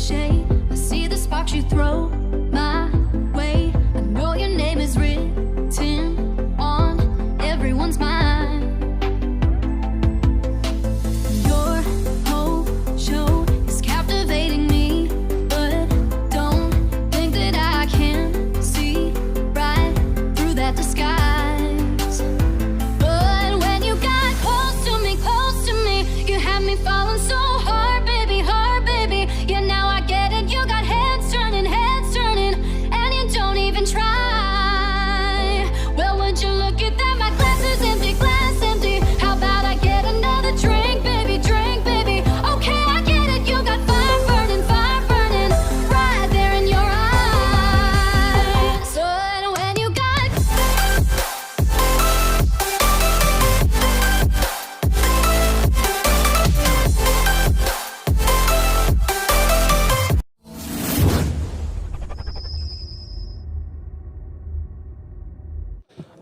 shade. I see the sparks you throw my way. I know your name is written on everyone's mind. Your whole show is captivating me, but don't think that I can see right through that disguise. But when you got close to me, you had me falling so hard, baby, yeah, now I get it. You got heads turning, and you don't even try. Well, would you look at that? My glass is empty, glass empty. How about I get another drink, baby, drink, baby? Okay, I get it. You got fire burning, right there in your eyes. So when you got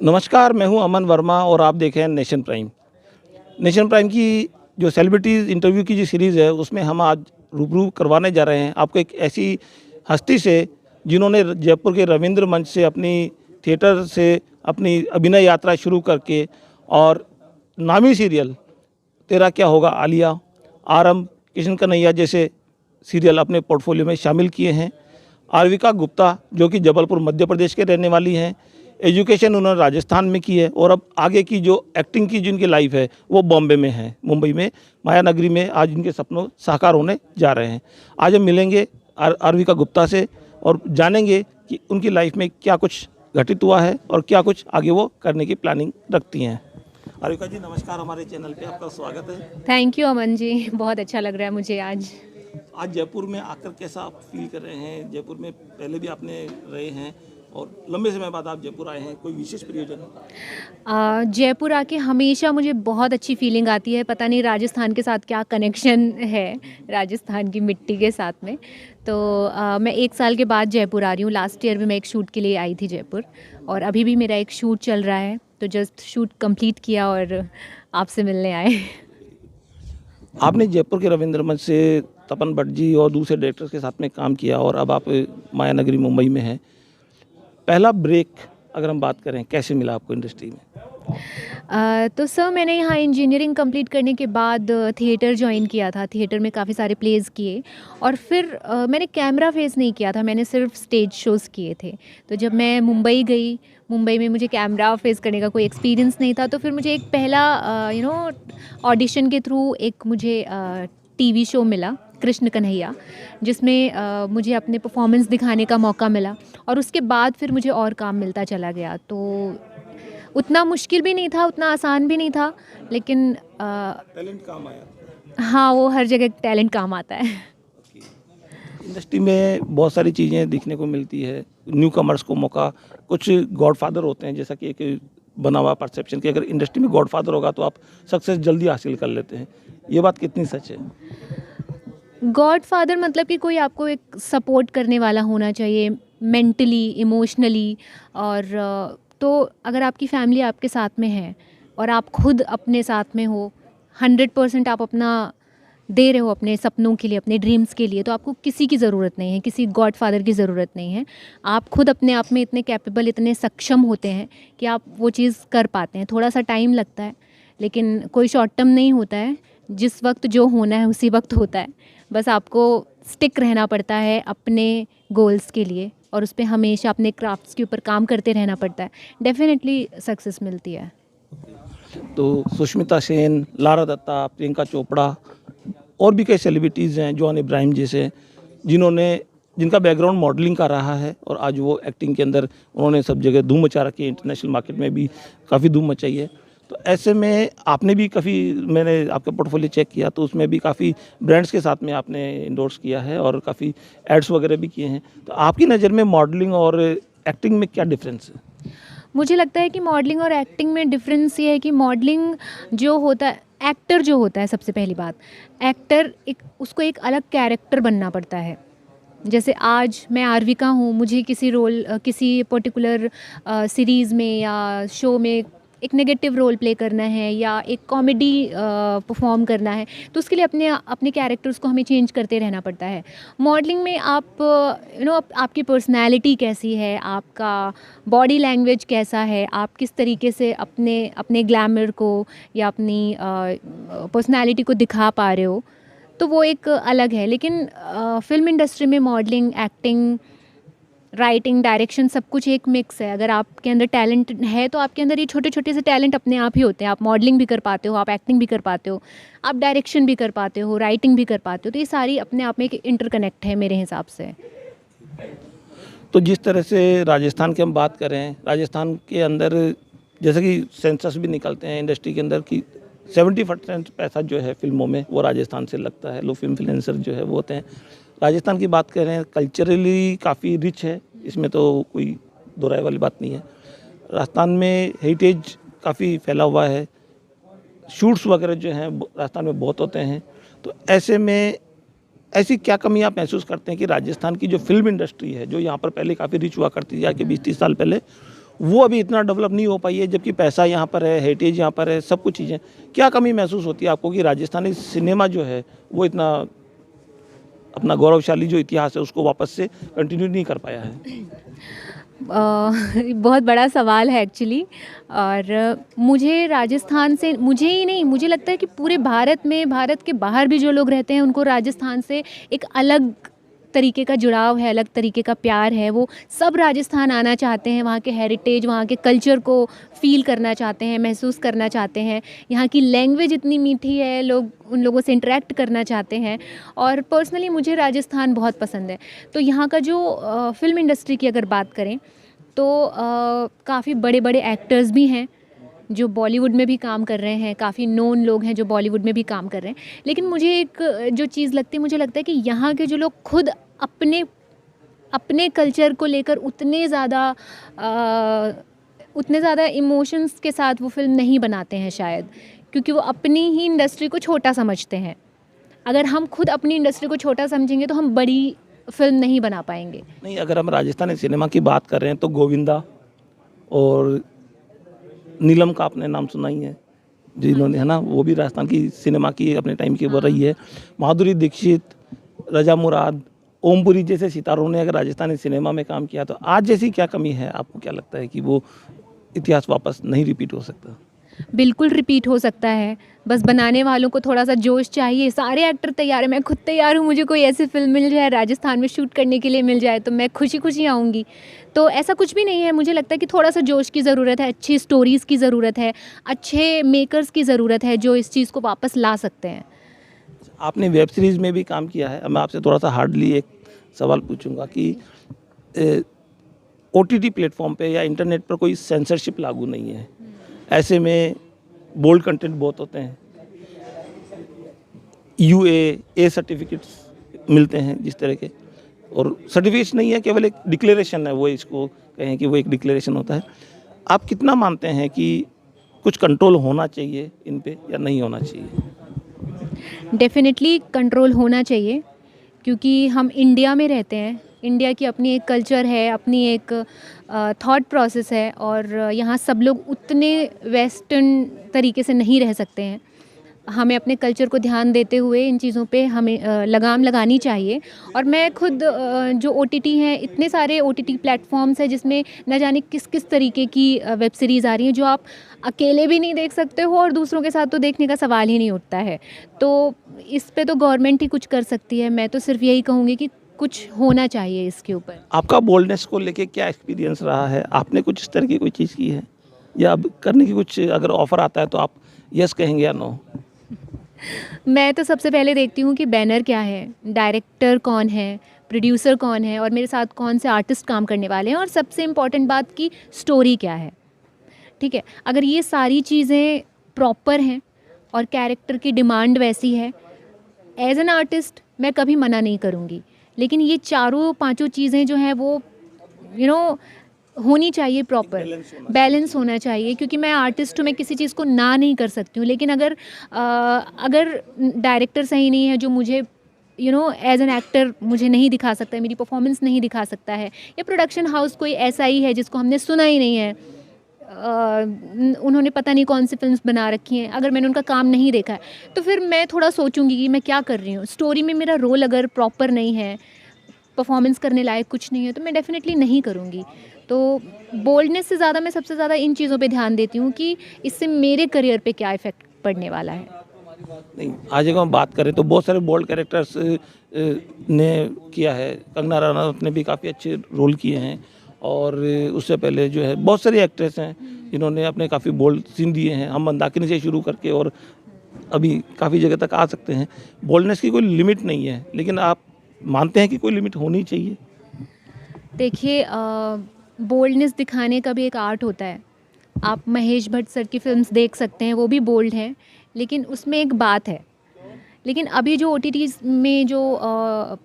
नमस्कार, मैं हूं अमन वर्मा और आप देख रहे हैं nation prime. Nation prime की जो सेलिब्रिटीज़ इंटरव्यू की जो सीरीज़ है उसमें हम आज रूबरू करवाने जा रहे हैं आपको एक ऐसी हस्ती से जिन्होंने जयपुर के रविंद्र मंच से अपनी थिएटर से अपनी अभिनय यात्रा शुरू करके और नामी सीरियल तेरा क्या होगा आलिया, आरंभ, किशन कन्हैया जैसे सीरियल अपने पोर्टफोलियो में शामिल किए हैं। आरविका गुप्ता जो कि जबलपुर मध्य प्रदेश के रहने वाली हैं, एजुकेशन उन्होंने राजस्थान में की है और अब आगे की जो एक्टिंग की जिनकी लाइफ है वो बॉम्बे में है, मुंबई में माया नगरी में आज इनके सपनों साकार होने जा रहे हैं। आज हम मिलेंगे आरविका गुप्ता से और जानेंगे कि उनकी लाइफ में क्या कुछ घटित हुआ है और क्या कुछ आगे वो करने की प्लानिंग रखती हैं। आरविका जी नमस्कार, हमारे चैनल पे आपका स्वागत है। थैंक यू अमन जी, बहुत अच्छा लग रहा है मुझे आज जयपुर में आकर कैसा आप फील कर रहे हैं? जयपुर में पहले भी आपने रहे हैं और लंबे समय बाद आप जयपुर आए हैं, कोई विशेष प्रयोजन? जयपुर आके हमेशा मुझे बहुत अच्छी फीलिंग आती है। पता नहीं राजस्थान के साथ क्या कनेक्शन है, राजस्थान की मिट्टी के साथ में। तो मैं 1 साल के बाद जयपुर आ रही हूँ। लास्ट ईयर भी मैं एक शूट के लिए आई थी जयपुर और अभी भी मेरा एक शूट चल रहा है, तो जस्ट शूट कंप्लीट किया और आपसे मिलने आए। आपने जयपुर के रविंद्र मंच से तपन भट्ट जी और दूसरे डायरेक्टर्स के साथ में काम किया और अब आप माया नगरी मुंबई में हैं। पहला ब्रेक अगर हम बात करें कैसे मिला आपको इंडस्ट्री में? तो सर मैंने यहाँ इंजीनियरिंग कंप्लीट करने के बाद थिएटर ज्वाइन किया था। थिएटर में काफ़ी सारे प्लेज़ किए और फिर मैंने कैमरा फेस नहीं किया था, मैंने सिर्फ स्टेज शोज़ किए थे। तो जब मैं मुंबई गई, मुंबई में मुझे कैमरा फेस करने का कोई एक्सपीरियंस नहीं था, तो फिर मुझे एक पहला ऑडिशन के थ्रू एक मुझे टीवी शो मिला कृष्ण कन्हैया, जिसमें मुझे अपने परफॉर्मेंस दिखाने का मौका मिला और उसके बाद फिर मुझे और काम मिलता चला गया। तो उतना मुश्किल भी नहीं था, उतना आसान भी नहीं था, लेकिन टैलेंट काम आया। हाँ, वो हर जगह टैलेंट काम आता है। इंडस्ट्री में बहुत सारी चीज़ें देखने को मिलती है, न्यू कमर्स को मौका, कुछ गॉडफादर होते हैं जैसा कि एक बना हुआ परसेप्शन कि अगर इंडस्ट्री में गॉडफादर होगा तो आप सक्सेस जल्दी हासिल कर लेते हैं। ये बात कितनी सच है? गॉडफादर मतलब कि कोई आपको एक सपोर्ट करने वाला होना चाहिए, मेंटली, इमोशनली। और तो अगर आपकी फैमिली आपके साथ में है और आप खुद अपने साथ में हो, 100% आप अपना दे रहे हो अपने सपनों के लिए, अपने ड्रीम्स के लिए, तो आपको किसी की ज़रूरत नहीं है, किसी गॉडफादर की ज़रूरत नहीं है। आप खुद अपने आप में इतने कैपेबल, इतने सक्षम होते हैं कि आप वो चीज़ कर पाते हैं। थोड़ा सा टाइम लगता है, लेकिन कोई शॉर्ट टर्म नहीं होता है। जिस वक्त जो होना है उसी वक्त होता है। बस आपको स्टिक रहना पड़ता है अपने गोल्स के लिए और उस पर हमेशा अपने क्राफ्ट्स के ऊपर काम करते रहना पड़ता है। डेफिनेटली सक्सेस मिलती है। तो सुष्मिता सेन, लारा दत्ता, प्रियंका चोपड़ा और भी कई सेलिब्रिटीज़ हैं, जॉन इब्राहिम जैसे, जिनका बैकग्राउंड मॉडलिंग का रहा है और आज वो एक्टिंग के अंदर उन्होंने सब जगह धूम मचा रखी है। इंटरनेशनल मार्केट में भी काफ़ी धूम मचाई है। तो ऐसे में आपने भी मैंने आपका पोर्टफोलियो चेक किया तो उसमें भी काफ़ी ब्रांड्स के साथ में आपने इंडोर्स किया है और काफ़ी एड्स वगैरह भी किए हैं। तो आपकी नज़र में मॉडलिंग और एक्टिंग में क्या डिफरेंस है? मुझे लगता है कि मॉडलिंग और एक्टिंग में डिफरेंस ये है कि मॉडलिंग जो होता है, एक्टर जो होता है, सबसे पहली बात, एक्टर उसको एक अलग कैरेक्टर बनना पड़ता है। जैसे आज मैं आरविका हूँ, मुझे किसी पर्टिकुलर सीरीज़ में या शो में एक नेगेटिव रोल प्ले करना है या एक कॉमेडी परफॉर्म करना है, तो उसके लिए अपने कैरेक्टर्स को हमें चेंज करते रहना पड़ता है। मॉडलिंग में आप आपकी पर्सनैलिटी कैसी है, आपका बॉडी लैंग्वेज कैसा है, आप किस तरीके से अपने ग्लैमर को या अपनी पर्सनैलिटी को दिखा पा रहे हो, तो वो एक अलग है। लेकिन फ़िल्म इंडस्ट्री में मॉडलिंग, एक्टिंग, राइटिंग, डायरेक्शन सब कुछ एक मिक्स है। अगर आपके अंदर टैलेंट है तो आपके अंदर ये छोटे छोटे से टैलेंट अपने आप ही होते हैं। आप मॉडलिंग भी कर पाते हो, आप एक्टिंग भी कर पाते हो, आप डायरेक्शन भी कर पाते हो, राइटिंग भी कर पाते हो। तो ये सारी अपने आप में एक इंटरकनेक्ट है मेरे हिसाब से। तो जिस तरह से राजस्थान की हम बात करें, राजस्थान के अंदर जैसे कि सेंसस भी निकलते हैं इंडस्ट्री के अंदर कि 70% पैसा जो है फिल्मों में वो राजस्थान से लगता है। लोग फिल्म फ्रीलांसर जो है वो होते हैं। राजस्थान की बात करें, कल्चरली काफ़ी रिच है, इसमें तो कोई दो राय वाली बात नहीं है। राजस्थान में हेरिटेज काफ़ी फैला हुआ है, शूट्स वगैरह जो हैं राजस्थान में बहुत होते हैं। तो ऐसे में ऐसी क्या कमी आप महसूस करते हैं कि राजस्थान की जो फिल्म इंडस्ट्री है, जो यहाँ पर पहले काफ़ी रिच हुआ करती थी आज के 20-30 साल पहले, वो अभी इतना डेवलप नहीं हो पाई है, जबकि पैसा यहाँ पर है, हेरिटेज यहाँ पर है, सब कुछ चीज़ें। क्या कमी महसूस होती है आपको कि राजस्थानी सिनेमा जो है वो इतना अपना गौरवशाली जो इतिहास है उसको वापस से कंटिन्यू नहीं कर पाया है? बहुत बड़ा सवाल है एक्चुअली। और मुझे राजस्थान से, मुझे ही नहीं, मुझे लगता है कि पूरे भारत में, भारत के बाहर भी जो लोग रहते हैं उनको राजस्थान से एक अलग तरीके का जुड़ाव है, अलग तरीके का प्यार है। वो सब राजस्थान आना चाहते हैं, वहाँ के हेरिटेज, वहाँ के कल्चर को फ़ील करना चाहते हैं, महसूस करना चाहते हैं। यहाँ की लैंग्वेज इतनी मीठी है, लोग उन लोगों से इंटरेक्ट करना चाहते हैं। और पर्सनली मुझे राजस्थान बहुत पसंद है। तो यहाँ का जो फ़िल्म इंडस्ट्री की अगर बात करें तो काफ़ी बड़े बड़े एक्टर्स भी हैं जो बॉलीवुड में भी काम कर रहे हैं, काफ़ी नोन लोग हैं जो बॉलीवुड में भी काम कर रहे हैं। लेकिन मुझे एक जो चीज़ लगती है, मुझे लगता है कि यहाँ के जो लोग खुद अपने कल्चर को लेकर उतने ज़्यादा इमोशंस के साथ वो फिल्म नहीं बनाते हैं शायद, क्योंकि वो अपनी ही इंडस्ट्री को छोटा समझते हैं। अगर हम खुद अपनी इंडस्ट्री को छोटा समझेंगे तो हम बड़ी फिल्म नहीं बना पाएंगे। नहीं, अगर हम राजस्थानी सिनेमा की बात कर रहे हैं तो गोविंदा और नीलम का आपने नाम सुना ही है, जिन्होंने, है ना, वो भी राजस्थान की सिनेमा की अपने टाइम की वो रही है। माधुरी दीक्षित, रजा मुराद, ओमपुरी जैसे सितारों ने अगर राजस्थानी सिनेमा में काम किया, तो आज जैसी क्या कमी है? आपको क्या लगता है कि वो इतिहास वापस नहीं रिपीट हो सकता? बिल्कुल रिपीट हो सकता है, बस बनाने वालों को थोड़ा सा जोश चाहिए। सारे एक्टर तैयार हैं, मैं खुद तैयार हूँ। मुझे कोई ऐसी फिल्म मिल जाए राजस्थान में शूट करने के लिए मिल जाए तो मैं खुशी खुशी आऊँगी। तो ऐसा कुछ भी नहीं है। मुझे लगता है कि थोड़ा सा जोश की ज़रूरत है, अच्छी स्टोरीज़ की ज़रूरत है, अच्छे मेकर्स की ज़रूरत है जो इस चीज़ को वापस ला सकते हैं। आपने वेब सीरीज़ में भी काम किया है। अब मैं आपसे थोड़ा सा हार्डली एक सवाल पूछूंगा कि OTT प्लेटफॉर्म पे या इंटरनेट पर कोई सेंसरशिप लागू नहीं है, ऐसे में बोल्ड कंटेंट बहुत होते हैं, UA सर्टिफिकेट्स मिलते हैं जिस तरह के, और सर्टिफिकेट्स नहीं है, केवल एक डिक्लेरेशन है, वो इसको कहें कि वो एक डिक्लेरेशन होता है। आप कितना मानते हैं कि कुछ कंट्रोल होना चाहिए इन पे या नहीं होना चाहिए? डेफिनेटली कंट्रोल होना चाहिए, क्योंकि हम इंडिया में रहते हैं। इंडिया की अपनी एक कल्चर है, अपनी एक थॉट प्रोसेस है, और यहाँ सब लोग उतने वेस्टर्न तरीके से नहीं रह सकते हैं। हमें अपने कल्चर को ध्यान देते हुए इन चीज़ों पे हमें लगाम लगानी चाहिए। और मैं खुद जो OTT हैं, इतने सारे OTT प्लेटफॉर्म्स हैं जिसमें न जाने किस किस तरीके की वेब सीरीज़ आ रही हैं जो आप अकेले भी नहीं देख सकते हो और दूसरों के साथ तो देखने का सवाल ही नहीं उठता है। तो इस पे तो गवर्नमेंट ही कुछ कर सकती है। मैं तो सिर्फ यही कहूँगी कि कुछ होना चाहिए इसके ऊपर। आपका बोल्डनेस को लेके क्या एक्सपीरियंस रहा है? आपने कुछ इस तरह की कोई चीज़ की है, या अब करने की कुछ अगर ऑफ़र आता है तो आप यस कहेंगे या नो? मैं तो सबसे पहले देखती हूँ कि बैनर क्या है, डायरेक्टर कौन है, प्रोड्यूसर कौन है, और मेरे साथ कौन से आर्टिस्ट काम करने वाले हैं, और सबसे इम्पॉर्टेंट बात की स्टोरी क्या है। ठीक है, अगर ये सारी चीज़ें प्रॉपर हैं और कैरेक्टर की डिमांड वैसी है, एज एन आर्टिस्ट मैं कभी मना नहीं करूँगी। लेकिन ये चारों पांचों चीज़ें जो हैं वो होनी चाहिए, प्रॉपर बैलेंस होना चाहिए। क्योंकि मैं आर्टिस्ट हूँ, मैं किसी चीज़ को ना नहीं कर सकती हूँ। लेकिन अगर डायरेक्टर सही नहीं है, जो मुझे एज एन एक्टर मुझे नहीं दिखा सकता है, मेरी परफॉर्मेंस नहीं दिखा सकता है, या प्रोडक्शन हाउस कोई ऐसा ही है जिसको हमने सुना ही नहीं है, उन्होंने पता नहीं कौन सी फिल्म्स बना रखी हैं, अगर मैंने उनका काम नहीं देखा है तो फिर मैं थोड़ा सोचूंगी कि मैं क्या कर रही हूँ। स्टोरी में मेरा रोल अगर प्रॉपर नहीं है, परफॉर्मेंस करने लायक कुछ नहीं है, तो मैं डेफिनेटली नहीं करूँगी। तो बोल्डनेस से ज़्यादा मैं सबसे ज़्यादा इन चीज़ों पे ध्यान देती हूँ कि इससे मेरे करियर पे क्या इफ़ेक्ट पड़ने वाला है। नहीं, आज अगर हम बात करें तो बहुत सारे बोल्ड कैरेक्टर्स ने किया है। कंगना रनौत ने भी काफ़ी अच्छे रोल किए हैं, और उससे पहले जो है बहुत सारी एक्ट्रेस हैं जिन्होंने अपने काफ़ी बोल्ड सीन दिए हैं। हम मंदाकिनी से शुरू करके और अभी काफ़ी जगह तक आ सकते हैं। बोल्डनेस की कोई लिमिट नहीं है, लेकिन आप मानते हैं कि कोई लिमिट होनी चाहिए? देखिए, बोल्डनेस दिखाने का भी एक आर्ट होता है। आप महेश भट्ट सर की फिल्म्स देख सकते हैं, वो भी बोल्ड हैं, लेकिन उसमें एक बात है। लेकिन अभी जो OTTs में जो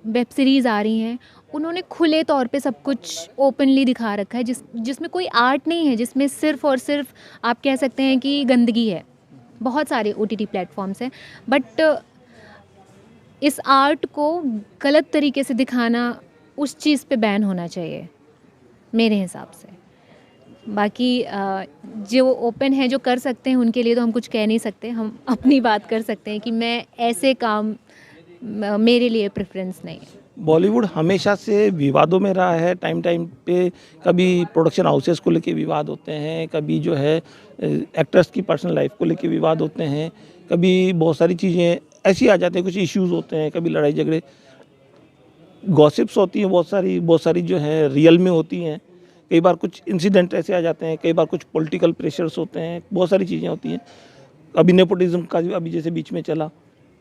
वेब सीरीज़ आ रही हैं, उन्होंने खुले तौर पे सब कुछ ओपनली दिखा रखा है, जिसमें कोई आर्ट नहीं है, जिसमें सिर्फ़ और सिर्फ आप कह सकते हैं कि गंदगी है। बहुत सारे OTT प्लेटफॉर्म्स हैं, बट इस आर्ट को गलत तरीके से दिखाना, उस चीज़ पे बैन होना चाहिए मेरे हिसाब से। बाकी जो ओपन है, जो कर सकते हैं, उनके लिए तो हम कुछ कह नहीं सकते। हम अपनी बात कर सकते हैं कि मैं ऐसे काम मेरे लिए प्रेफरेंस नहीं है। बॉलीवुड हमेशा से विवादों में रहा है। टाइम टाइम पे कभी प्रोडक्शन हाउसेस को लेके विवाद होते हैं, कभी जो है एक्टर्स की पर्सनल लाइफ को लेके विवाद होते हैं, कभी बहुत सारी चीज़ें ऐसी आ जाती हैं, कुछ इश्यूज होते हैं, कभी लड़ाई झगड़े, गॉसिप्स होती हैं, बहुत सारी जो है रियल में होती हैं। कई बार कुछ इंसिडेंट ऐसे आ जाते हैं, कई बार कुछ पॉलिटिकल प्रेशर्स होते हैं, बहुत सारी चीज़ें होती हैं। अभी नेपोटिज्म का भी अभी जैसे बीच में चला,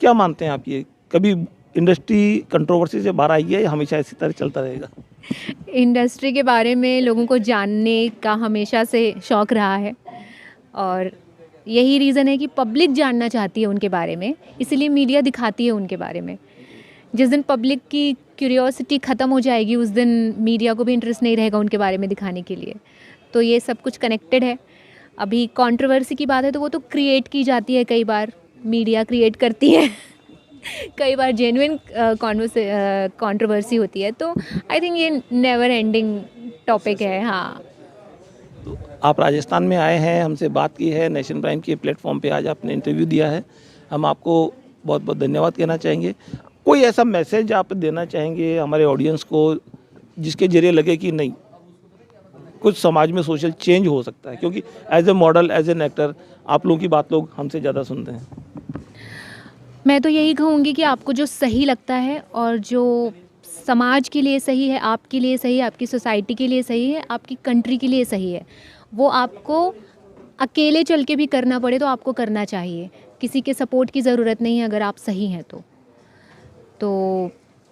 क्या मानते हैं आप? ये कभी इंडस्ट्री कंट्रोवर्सी से बाहर आई है या हमेशा इसी तरह चलता रहेगा? इंडस्ट्री के बारे में लोगों को जानने का हमेशा से शौक़ रहा है, और यही रीज़न है कि पब्लिक जानना चाहती है उनके बारे में, इसीलिए मीडिया दिखाती है उनके बारे में। जिस दिन पब्लिक की क्यूरियोसिटी ख़त्म हो जाएगी, उस दिन मीडिया को भी इंटरेस्ट नहीं रहेगा उनके बारे में दिखाने के लिए। तो ये सब कुछ कनेक्टेड है। अभी कंट्रोवर्सी की बात है तो वो तो क्रिएट की जाती है, कई बार मीडिया क्रिएट करती है कई बार जेन्युइन कंट्रोवर्सी होती है। तो आई थिंक ये नेवर एंडिंग टॉपिक है। हाँ, तो आप राजस्थान में आए हैं, हमसे बात की है, नेशन प्राइम के प्लेटफॉर्म पे आज आपने इंटरव्यू दिया है। हम आपको बहुत बहुत धन्यवाद कहना चाहेंगे। कोई ऐसा मैसेज आप देना चाहेंगे हमारे ऑडियंस को, जिसके जरिए लगे कि नहीं, कुछ समाज में सोशल चेंज हो सकता है? क्योंकि as a model, as an actor, आप लोगों की बात लोग हमसे ज़्यादा सुनते हैं। मैं तो यही कहूँगी कि आपको जो सही लगता है और जो समाज के लिए सही है, आपके लिए सही है, आपकी सोसाइटी के लिए सही है, आपकी कंट्री के लिए सही है, वो आपको अकेले चल के भी करना पड़े तो आपको करना चाहिए। किसी के सपोर्ट की ज़रूरत नहीं है अगर आप सही हैं तो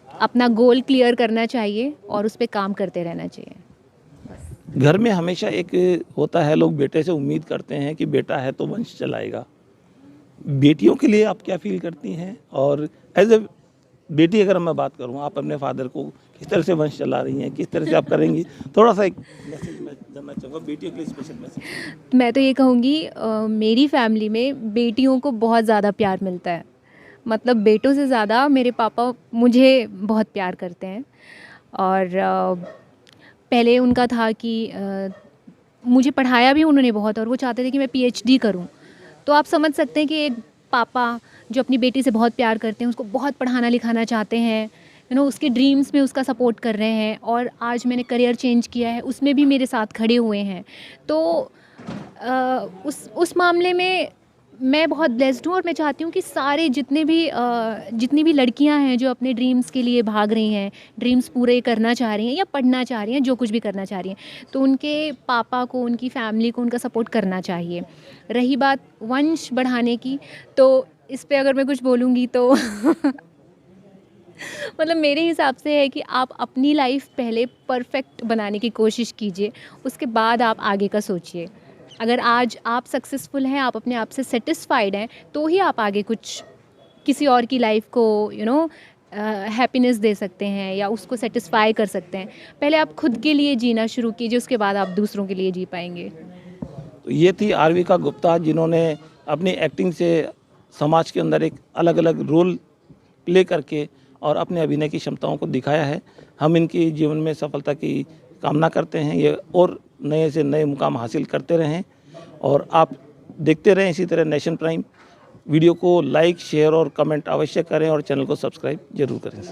अपना गोल क्लियर करना चाहिए और उस पे काम करते रहना चाहिए। घर में हमेशा एक होता है, लोग बेटे से उम्मीद करते हैं कि बेटा है तो वंश चलाएगा। बेटियों के लिए आप क्या फील करती हैं? और एज ए बेटी अगर मैं बात करूं, आप अपने फादर को किस तरह से वंश चला रही हैं, किस तरह से आप करेंगी? थोड़ा सा एक मैसेज मैं जानना चाहूँगा, बेटियों के लिए स्पेशल मैसेज। मैं तो ये कहूँगी, मेरी फैमिली में बेटियों को बहुत ज़्यादा प्यार मिलता है। मतलब बेटों से ज़्यादा मेरे पापा मुझे बहुत प्यार करते हैं। और पहले उनका था कि मुझे पढ़ाया भी उन्होंने बहुत, और वो चाहते थे कि मैं PhD करूं। तो आप समझ सकते हैं कि एक पापा जो अपनी बेटी से बहुत प्यार करते हैं, उसको बहुत पढ़ाना लिखाना चाहते हैं, उसके ड्रीम्स में उसका सपोर्ट कर रहे हैं। और आज मैंने करियर चेंज किया है, उसमें भी मेरे साथ खड़े हुए हैं। तो उस मामले में मैं बहुत ब्लेस्ड हूँ, और मैं चाहती हूँ कि सारे जितनी भी लड़कियाँ हैं जो अपने ड्रीम्स के लिए भाग रही हैं, ड्रीम्स पूरे करना चाह रही हैं या पढ़ना चाह रही हैं, जो कुछ भी करना चाह रही हैं, तो उनके पापा को, उनकी फैमिली को उनका सपोर्ट करना चाहिए। रही बात वंश बढ़ाने की, तो इस पे अगर मैं कुछ बोलूँगी तो मतलब मेरे हिसाब से है कि आप अपनी लाइफ पहले परफेक्ट बनाने की कोशिश कीजिए, उसके बाद आप आगे का सोचिए। अगर आज आप सक्सेसफुल हैं, आप अपने आप से सेटिस्फाइड हैं, तो ही आप आगे कुछ किसी और की लाइफ को हैप्पीनेस दे सकते हैं या उसको सेटिस्फाई कर सकते हैं। पहले आप खुद के लिए जीना शुरू कीजिए, उसके बाद आप दूसरों के लिए जी पाएंगे। तो ये थी आरविका गुप्ता, जिन्होंने अपनी एक्टिंग से समाज के अंदर एक अलग अलग रोल प्ले करके और अपने अभिनय की क्षमताओं को दिखाया है। हम इनकी जीवन में सफलता की कामना करते हैं ये और नए से नए मुकाम हासिल करते रहें और आप देखते रहें इसी तरह नेशन प्राइम। वीडियो को लाइक शेयर और कमेंट अवश्य करें और चैनल को सब्सक्राइब जरूर करें।